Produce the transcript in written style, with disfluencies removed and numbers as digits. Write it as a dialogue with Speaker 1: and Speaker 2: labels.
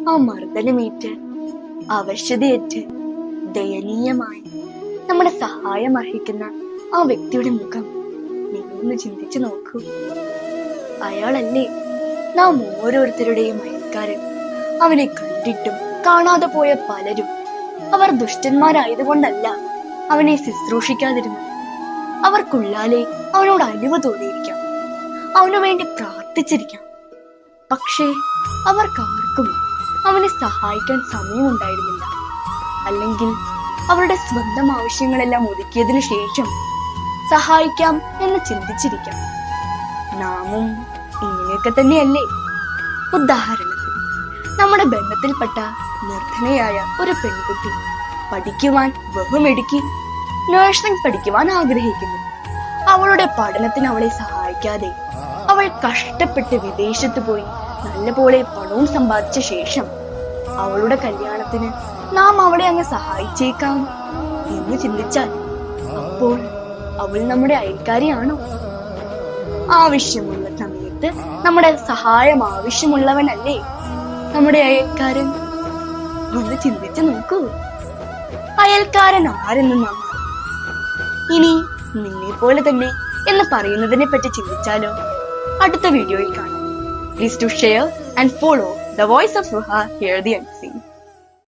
Speaker 1: ആ മർദ്ദനമേറ്റ് അവശതയേറ്റ് ദയനീയമായി നമ്മുടെ സഹായം അർഹിക്കുന്ന ആ വ്യക്തിയുടെ മുഖം നിങ്ങളൊന്ന് ചിന്തിച്ചു നോക്കൂ. അയാളല്ലേ നാം ഓരോരുത്തരുടെയും അയൽക്കാരൻ. അവനെ കണ്ടിട്ടും കാണാതെ പോയ പലരും അവർ ദുഷ്ടന്മാരായതുകൊണ്ടല്ല അവനെ ശുശ്രൂഷിക്കാതിരുന്നത്. അവർക്കുള്ളാലെ അവനോട് അലിവ് തോന്നിയിരിക്കാം, അവനു വേണ്ടി പ്രാർത്ഥിച്ചിരിക്കാം. പക്ഷേ അവർക്കാർക്കും അവനെ സഹായിക്കാൻ സമയമുണ്ടായിരുന്നില്ല. അല്ലെങ്കിൽ അവരുടെ സ്വന്തം ആവശ്യങ്ങളെല്ലാം ഒതുക്കിയതിനു ശേഷം സഹായിക്കാം എന്ന് ചിന്തിച്ചിരിക്കാം. നാമും ഇങ്ങനെയൊക്കെ തന്നെയല്ലേ? ഉദാഹരണത്തിന് നമ്മുടെ ബന്ധത്തിൽപ്പെട്ട നിർധനയായ ഒരു പെൺകുട്ടി പഠിക്കുവാൻ ബഹുമിടുക്കി നഴ്സിംഗ് പഠിക്കുവാൻ ആഗ്രഹിക്കുന്നു. അവളുടെ പഠനത്തിന് അവളെ സഹായിക്കാതെ അവൾ കഷ്ടപ്പെട്ട് വിദേശത്ത് പോയി നല്ലപോലെ പണവും സമ്പാദിച്ച ശേഷം അവളുടെ കല്യാണത്തിന് നാം അവളെ അങ്ങ് സഹായിച്ചേക്കാം എന്ന് ചിന്തിച്ചാൽ അപ്പോൾ അവൾ നമ്മുടെ അയൽക്കാരിയാണോ? ആവശ്യമുള്ള സമയത്ത് നമ്മുടെ സഹായം ആവശ്യമുള്ളവനല്ലേ നമ്മുടെ അയൽക്കാരൻ? ഒന്ന് ചിന്തിച്ചു നോക്കൂ. അയൽക്കാരൻ ആരെന്ന് നാം ഇനി നിന്നെ പോലെ തന്നെ എന്ന് പറയുന്നതിനെ പറ്റി ചിന്തിച്ചാലോ? അടുത്ത വീഡിയോയിൽ കാണാം. Please to share and follow the voice of Ruha, hear the unseen.